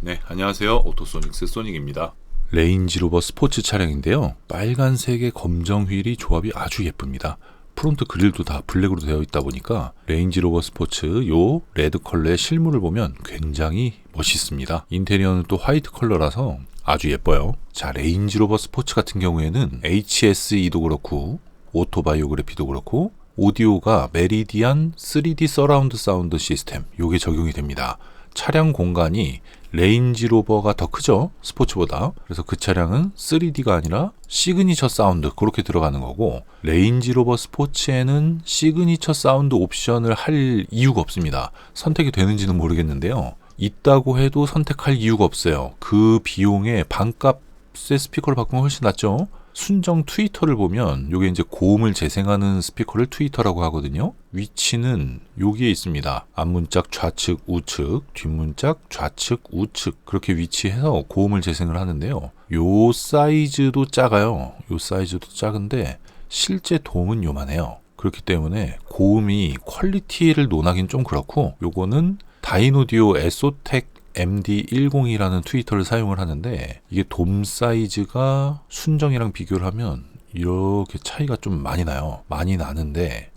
네, 안녕하세요. 오토소닉스 소닉입니다. 레인지로버 스포츠 차량인데요. 빨간색의 검정 휠이 조합이 아주 예쁩니다. 프론트 그릴도 다 블랙으로 되어 있다 보니까 레인지로버 스포츠 요 레드 컬러의 실물을 보면 굉장히 멋있습니다. 인테리어는 또 화이트 컬러라서 아주 예뻐요. 자, 레인지로버 스포츠 같은 경우에는 HSE도 그렇고 오토바이오그래피도 그렇고 오디오가 메리디안 3D 서라운드 사운드 시스템 요게 적용이 됩니다. 차량 공간이 레인지로버가 더 크죠, 스포츠보다. 그래서 그 차량은 3D가 아니라 시그니처 사운드 그렇게 들어가는 거고, 레인지로버 스포츠에는 시그니처 사운드 옵션을 할 이유가 없습니다. 선택이 되는지는 모르겠는데요, 있다고 해도 선택할 이유가 없어요. 그 비용에 반값의 스피커를 바꾸면 훨씬 낫죠. 순정 트위터를 보면 요게 이제 고음을 재생하는 스피커를 트위터라고 하거든요. 위치는 여기에 있습니다. 앞문짝 좌측 우측, 뒷문짝 좌측 우측 그렇게 위치해서 고음을 재생을 하는데요. 요 사이즈도 작아요. 요 사이즈도 작은데 실제 도움은 요만해요. 그렇기 때문에 고음이 퀄리티를 논하긴 좀 그렇고, 요거는 다이노디오 에소텍 MD102라는 트위터를 사용을 하는데, 이게 돔 사이즈가 순정이랑 비교를 하면 이렇게 차이가 좀 많이 나요. 많이 나는데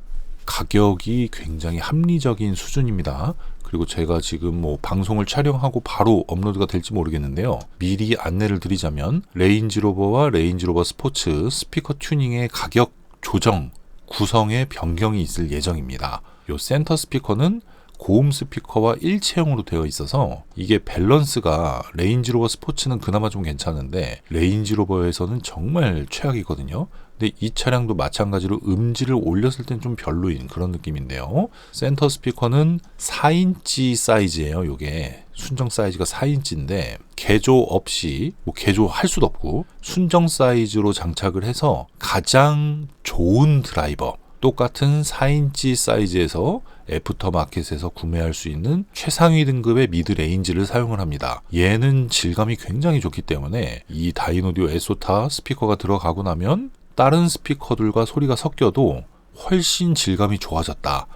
가격이 굉장히 합리적인 수준입니다. 그리고 제가 지금 방송을 촬영하고 바로 업로드가 될지 모르겠는데요, 미리 안내를 드리자면 레인지로버와 레인지로버 스포츠 스피커 튜닝의 가격 조정 구성에 변경이 있을 예정입니다. 요 센터 스피커는 고음 스피커와 일체형으로 되어 있어서 이게 밸런스가 레인지로버 스포츠는 그나마 좀 괜찮은데 레인지로버에서는 정말 최악이거든요. 근데 이 차량도 마찬가지로 음질을 올렸을 땐 좀 별로인 그런 느낌인데요. 센터 스피커는 4인치 사이즈예요. 요게 순정 사이즈가 4인치인데 개조 없이 개조할 수도 없고 순정 사이즈로 장착을 해서 가장 좋은 드라이버, 똑같은 4인치 사이즈에서 애프터마켓에서 구매할 수 있는 최상위 등급의 미드레인지를 사용을 합니다. 얘는 질감이 굉장히 좋기 때문에 이 다이노디오 에소타 스피커가 들어가고 나면 다른 스피커들과 소리가 섞여도 훨씬 질감이 좋아졌다,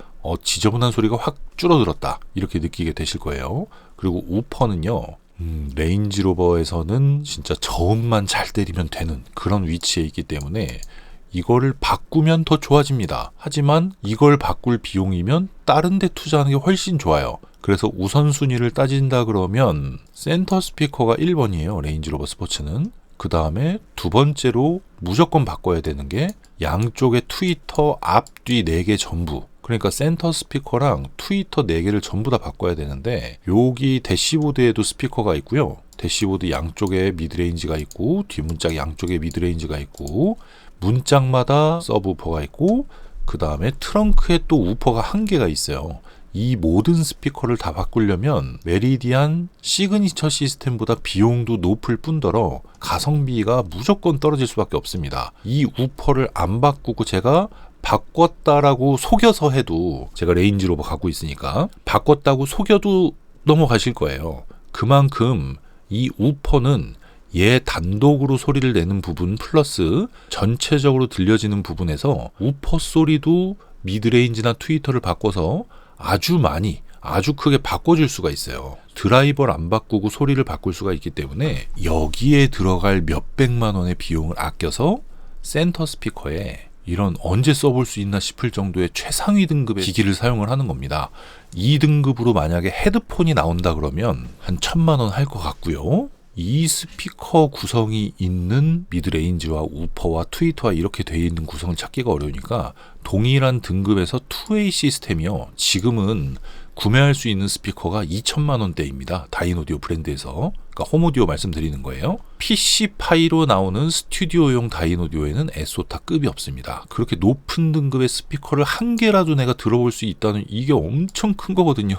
지저분한 소리가 확 줄어들었다, 이렇게 느끼게 되실 거예요. 그리고 우퍼는요, 레인지로버에서는 진짜 저음만 잘 때리면 되는 그런 위치에 있기 때문에 이거를 바꾸면 더 좋아집니다. 하지만 이걸 바꿀 비용이면 다른 데 투자하는 게 훨씬 좋아요. 그래서 우선순위를 따진다 그러면 센터 스피커가 1번이에요. 레인지로버 스포츠는. 그 다음에 두 번째로 무조건 바꿔야 되는 게 양쪽의 트위터 앞뒤 4개 전부, 그러니까 센터 스피커랑 트위터 4개를 전부 다 바꿔야 되는데, 여기 대시보드에도 스피커가 있고요, 대시보드 양쪽에 미드레인지가 있고 뒷문짝 양쪽에 미드레인지가 있고 문짝마다 서브우퍼가 있고, 그 다음에 트렁크에 또 우퍼가 1개가 있어요. 이 모든 스피커를 다 바꾸려면 메리디안 시그니처 시스템보다 비용도 높을 뿐더러 가성비가 무조건 떨어질 수밖에 없습니다. 이 우퍼를 안 바꾸고 제가 바꿨다라고 속여서 해도, 제가 레인지로버 갖고 있으니까 바꿨다고 속여도 넘어가실 거예요. 그만큼 이 우퍼는 얘 단독으로 소리를 내는 부분 플러스 전체적으로 들려지는 부분에서 우퍼 소리도 미드레인지나 트위터를 바꿔서 아주 많이, 아주 크게 바꿔줄 수가 있어요. 드라이버를 안 바꾸고 소리를 바꿀 수가 있기 때문에 여기에 들어갈 몇백만 원의 비용을 아껴서 센터 스피커에 이런 언제 써볼 수 있나 싶을 정도의 최상위 등급의 기기를 사용을 하는 겁니다. 이 등급으로 만약에 헤드폰이 나온다 그러면 한 1000만 원 할 것 같고요. 이 스피커 구성이 있는 미드레인지와 우퍼와 트위터와 이렇게 되어 있는 구성을 찾기가 어려우니까 동일한 등급에서 2way 시스템이요, 지금은 구매할 수 있는 스피커가 2천만 원대입니다. 다이노디오 브랜드에서. 그러니까 홈오디오 말씀드리는 거예요. PC 파이로 나오는 스튜디오용 다이노디오에는 에소타급이 없습니다. 그렇게 높은 등급의 스피커를 1개라도 내가 들어볼 수 있다는, 이게 엄청 큰 거거든요.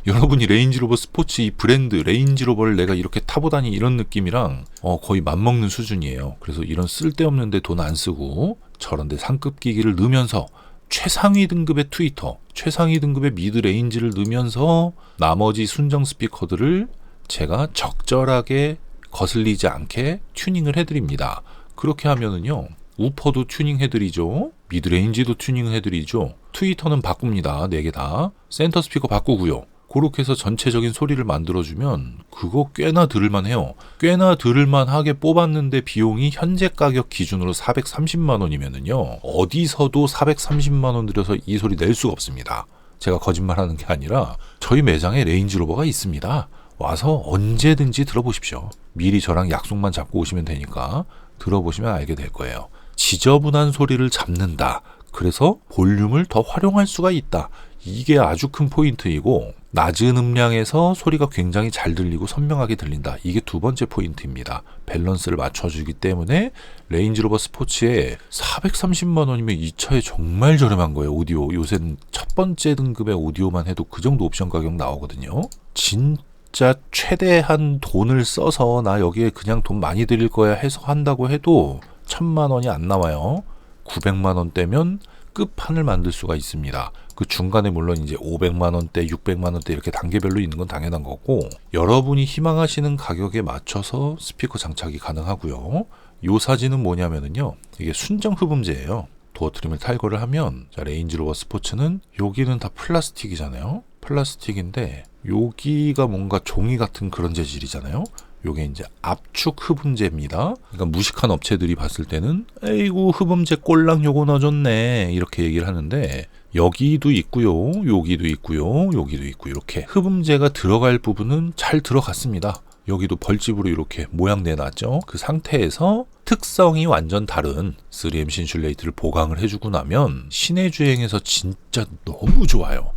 여러분이 레인지로버 스포츠 이 브랜드 레인지로버를 내가 이렇게 타보다니 이런 느낌이랑 거의 맞먹는 수준이에요. 그래서 이런 쓸데없는데 돈 안 쓰고 저런데 상급 기기를 넣으면서 최상위 등급의 트위터, 최상위 등급의 미드레인지를 넣으면서 나머지 순정 스피커들을 제가 적절하게 거슬리지 않게 튜닝을 해드립니다. 그렇게 하면은요, 우퍼도 튜닝 해드리죠, 미드레인지도 튜닝 해드리죠, 트위터는 바꿉니다. 4개 다. 센터 스피커 바꾸고요, 그렇게 해서 전체적인 소리를 만들어주면 그거 꽤나 들을만 해요. 꽤나 들을만하게 뽑았는데 비용이 현재 가격 기준으로 430만 원이면은요. 어디서도 430만 원 들여서 이 소리 낼 수가 없습니다. 제가 거짓말하는 게 아니라 저희 매장에 레인지로버가 있습니다. 와서 언제든지 들어보십시오. 미리 저랑 약속만 잡고 오시면 되니까 들어보시면 알게 될 거예요. 지저분한 소리를 잡는다. 그래서 볼륨을 더 활용할 수가 있다. 이게 아주 큰 포인트이고 낮은 음량에서 소리가 굉장히 잘 들리고 선명하게 들린다. 이게 두 번째 포인트입니다. 밸런스를 맞춰주기 때문에 레인지로버 스포츠에 430만 원이면 이 차에 정말 저렴한 거예요. 오디오. 요새는 첫 번째 등급의 오디오만 해도 그 정도 옵션 가격 나오거든요. 진짜 최대한 돈을 써서 나 여기에 그냥 돈 많이 들일 거야 해서 한다고 해도 1000만 원이 안 나와요. 900만 원대면 끝판을 만들 수가 있습니다. 그 중간에 물론 이제 500만 원대, 600만 원대 이렇게 단계별로 있는 건 당연한 거고 여러분이 희망하시는 가격에 맞춰서 스피커 장착이 가능하고요. 이 사진은 뭐냐면은요. 이게 순정 흡음재예요. 도어 트림을 탈거를 하면 자, 레인지로버 스포츠는 여기는 다 플라스틱이잖아요. 플라스틱인데 여기가 뭔가 종이 같은 그런 재질이잖아요. 요게 이제 압축 흡음재입니다. 그러니까 무식한 업체들이 봤을 때는 에이구 흡음재 꼴랑 요거 넣어줬네 이렇게 얘기를 하는데 여기도 있고요. 여기도 있고요. 여기도 있고 이렇게 흡음재가 들어갈 부분은 잘 들어갔습니다. 여기도 벌집으로 이렇게 모양 내놨죠. 그 상태에서 특성이 완전 다른 3M 신슐레이트를 보강을 해주고 나면 시내 주행에서 진짜 너무 좋아요.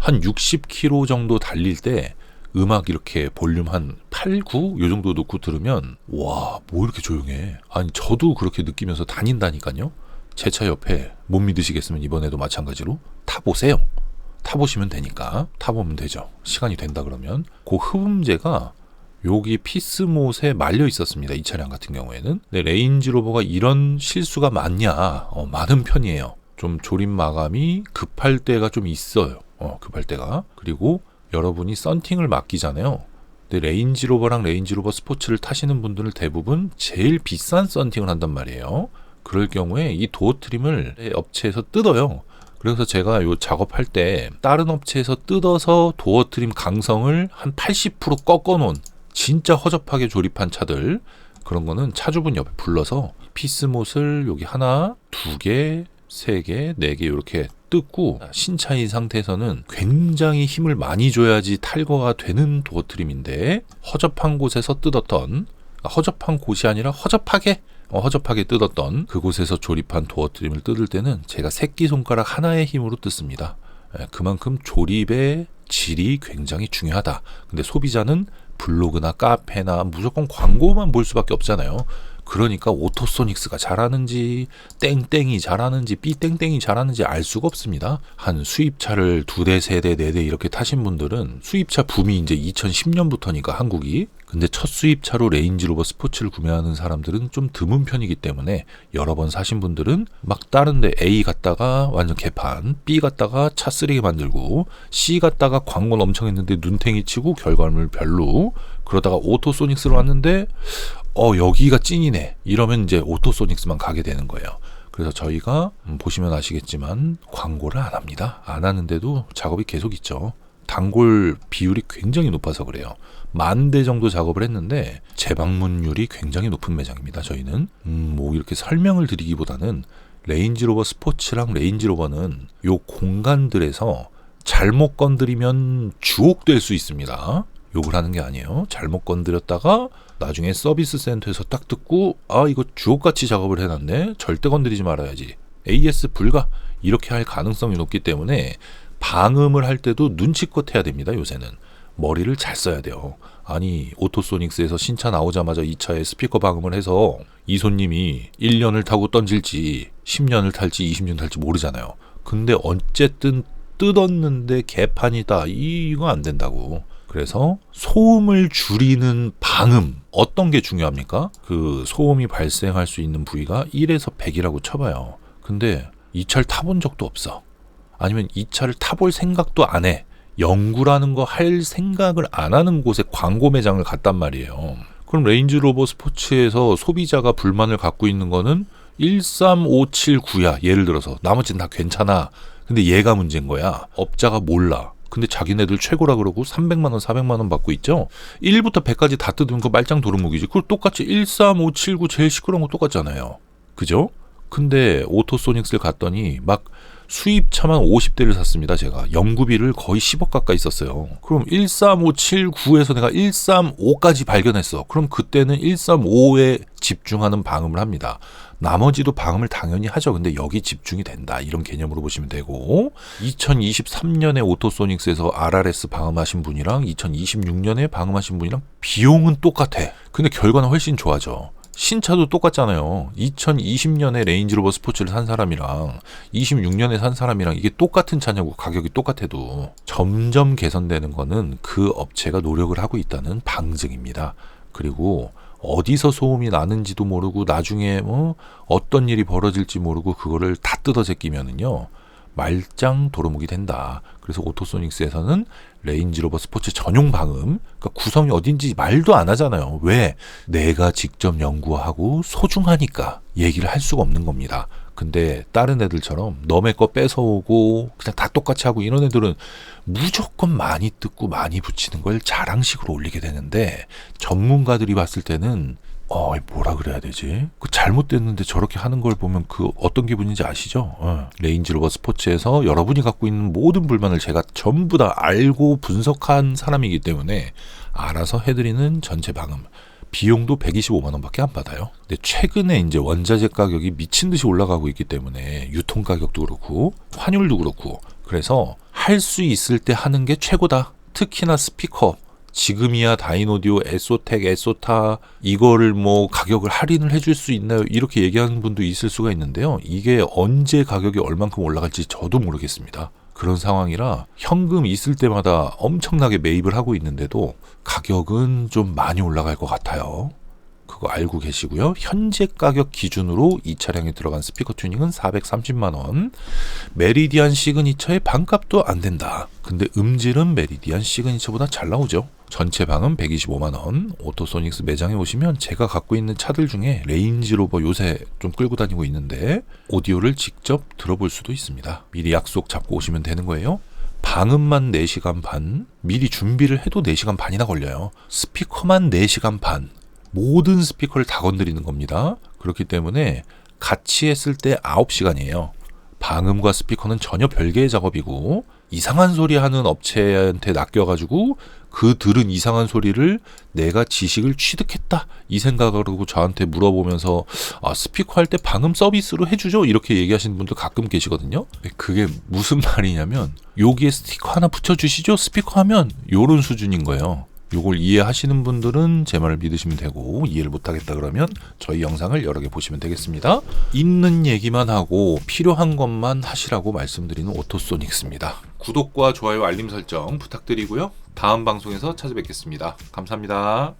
한 60km 정도 달릴 때 음악 이렇게 볼륨 한 8, 9? 요 정도 놓고 들으면 와, 뭐 이렇게 조용해. 아니 저도 그렇게 느끼면서 다닌다니까요. 제 차 옆에 못 믿으시겠으면 이번에도 마찬가지로 타보세요. 타보시면 되니까 타보면 되죠. 시간이 된다 그러면 그 흡음재가 여기 피스못에 말려 있었습니다. 이 차량 같은 경우에는. 근데 레인지로버가 이런 실수가 많냐? 많은 편이에요. 좀 조립 마감이 급할 때가 좀 있어요. 급할 때가. 그리고 여러분이 썬팅을 맡기잖아요. 근데 레인지로버랑 레인지로버 스포츠를 타시는 분들은 대부분 제일 비싼 썬팅을 한단 말이에요. 그럴 경우에 이 도어 트림을 업체에서 뜯어요. 그래서 제가 요 작업할 때 다른 업체에서 뜯어서 도어 트림 강성을 한 80% 꺾어놓은 진짜 허접하게 조립한 차들 그런 거는 차주분 옆에 불러서 피스못을 여기 하나, 두 개, 세 개, 네 개 이렇게 뜯고 신차인 상태에서는 굉장히 힘을 많이 줘야지 탈거가 되는 도어 트림인데 허접한 곳에서 뜯었던 허접한 곳이 아니라 허접하게 뜯었던 그곳에서 조립한 도어 트림을 뜯을 때는 제가 새끼손가락 하나의 힘으로 뜯습니다. 그만큼 조립의 질이 굉장히 중요하다. 근데 소비자는 블로그나 카페나 무조건 광고만 볼 수밖에 없잖아요. 그러니까 오토소닉스가 잘하는지 땡땡이 잘하는지 삐땡땡이 잘하는지 알 수가 없습니다. 한 수입차를 2대, 3대, 4대 이렇게 타신 분들은 수입차 붐이 이제 2010년부터니까 한국이 근데 첫 수입차로 레인지로버 스포츠를 구매하는 사람들은 좀 드문 편이기 때문에 여러 번 사신 분들은 막 다른데 A 갔다가 완전 개판, B 갔다가 차 쓰레기 만들고 C 갔다가 광고는 엄청 했는데 눈탱이 치고 결과물 별로 그러다가 오토소닉스로 왔는데 여기가 찐이네 이러면 이제 오토소닉스만 가게 되는 거예요. 그래서 저희가 보시면 아시겠지만 광고를 안 합니다. 안 하는데도 작업이 계속 있죠. 단골 비율이 굉장히 높아서 그래요. 10,000대 정도 작업을 했는데 재방문율이 굉장히 높은 매장입니다. 저희는 뭐 이렇게 설명을 드리기보다는 레인지로버 스포츠랑 레인지로버는 요 공간들에서 잘못 건드리면 주옥될 수 있습니다. 욕을 하는 게 아니에요. 잘못 건드렸다가 나중에 서비스 센터에서 딱 듣고 이거 주옥같이 작업을 해놨네. 절대 건드리지 말아야지. AS 불가 이렇게 할 가능성이 높기 때문에 방음을 할 때도 눈치껏 해야 됩니다. 요새는 머리를 잘 써야 돼요. 아니 오토소닉스에서 신차 나오자마자 이 차에 스피커 방음을 해서 이 손님이 1년을 타고 던질지 10년을 탈지 20년 탈지 모르잖아요. 근데 어쨌든 뜯었는데 개판이다. 이거 안 된다고. 그래서 소음을 줄이는 방음 어떤 게 중요합니까? 그 소음이 발생할 수 있는 부위가 1에서 100이라고 쳐봐요. 근데 이 차를 타본 적도 없어. 아니면 이 차를 타볼 생각도 안 해. 연구라는 거 할 생각을 안 하는 곳에 광고 매장을 갔단 말이에요. 그럼 레인지로버 스포츠에서 소비자가 불만을 갖고 있는 거는 13579야. 예를 들어서 나머지는 다 괜찮아. 근데 얘가 문제인 거야. 업자가 몰라. 근데 자기네들 최고라 그러고 300만원 400만원 받고 있죠. 1부터 100까지 다 뜯으면 그 말짱 도루묵이지. 그걸 똑같이 13579 제일 시끄러운 거 똑같잖아요. 그죠? 근데 오토소닉스를 갔더니 막 수입차만 50대를 샀습니다. 제가 연구비를 거의 10억 가까이 썼어요. 그럼 13579에서 내가 135까지 발견했어. 그럼 그때는 135에 집중하는 방음을 합니다. 나머지도 방음을 당연히 하죠. 근데 여기 집중이 된다. 이런 개념으로 보시면 되고, 2023년에 오토소닉스에서 RRS 방음하신 분이랑 2026년에 방음하신 분이랑 비용은 똑같아. 근데 결과는 훨씬 좋아져. 신차도 똑같잖아요. 2020년에 레인지로버 스포츠를 산 사람이랑 26년에 산 사람이랑 이게 똑같은 차냐고, 가격이 똑같아도. 점점 개선되는 거는 그 업체가 노력을 하고 있다는 방증입니다. 그리고 어디서 소음이 나는지도 모르고 나중에 어떤 일이 벌어질지 모르고 그거를 다 뜯어 제끼면은요, 말짱 도루묵이 된다. 그래서 오토소닉스에서는 레인지로버 스포츠 전용 방음, 그러니까 구성이 어딘지 말도 안 하잖아요. 왜? 내가 직접 연구하고 소중하니까 얘기를 할 수가 없는 겁니다. 근데 다른 애들처럼 너네 거 뺏어오고 그냥 다 똑같이 하고 이런 애들은 무조건 많이 뜯고 많이 붙이는 걸 자랑식으로 올리게 되는데, 전문가들이 봤을 때는 뭐라 그래야 되지? 그 잘못됐는데 저렇게 하는 걸 보면 그 어떤 기분인지 아시죠? 레인지로버 스포츠에서 여러분이 갖고 있는 모든 불만을 제가 전부 다 알고 분석한 사람이기 때문에 알아서 해드리는 전체 방음. 비용도 125만 원밖에 안 받아요. 근데 최근에 이제 원자재 가격이 미친 듯이 올라가고 있기 때문에 유통 가격도 그렇고 환율도 그렇고, 그래서 할 수 있을 때 하는 게 최고다. 특히나 스피커. 지금이야 다이노디오, 에소텍, 에소타 이거를 가격을 할인을 해줄 수 있나요? 이렇게 얘기하는 분도 있을 수가 있는데요. 이게 언제 가격이 얼만큼 올라갈지 저도 모르겠습니다. 그런 상황이라 현금 있을 때마다 엄청나게 매입을 하고 있는데도 가격은 좀 많이 올라갈 것 같아요. 그거 알고 계시고요. 현재 가격 기준으로 이 차량에 들어간 스피커 튜닝은 430만 원. 메리디안 시그니처의 반값도 안 된다. 근데 음질은 메리디안 시그니처보다 잘 나오죠. 전체 방은 125만 원. 오토소닉스 매장에 오시면 제가 갖고 있는 차들 중에 레인지로버 요새 좀 끌고 다니고 있는데 오디오를 직접 들어볼 수도 있습니다. 미리 약속 잡고 오시면 되는 거예요. 방음만 4시간 반, 미리 준비를 해도 4시간 반이나 걸려요. 스피커만 4시간 반. 모든 스피커를 다 건드리는 겁니다. 그렇기 때문에 같이 했을 때 9시간이에요. 방음과 스피커는 전혀 별개의 작업이고, 이상한 소리 하는 업체한테 낚여가지고 그 들은 이상한 소리를 내가 지식을 취득했다 이 생각으로 저한테 물어보면서 스피커 할 때 방음 서비스로 해주죠 이렇게 얘기하시는 분들 가끔 계시거든요. 그게 무슨 말이냐면, 여기에 스티커 하나 붙여주시죠 스피커 하면, 요런 수준인 거예요. 요걸 이해하시는 분들은 제 말을 믿으시면 되고, 이해를 못하겠다 그러면 저희 영상을 여러 개 보시면 되겠습니다. 있는 얘기만 하고 필요한 것만 하시라고 말씀드리는 오토소닉스입니다. 구독과 좋아요, 알림 설정 부탁드리고요. 다음 방송에서 찾아뵙겠습니다. 감사합니다.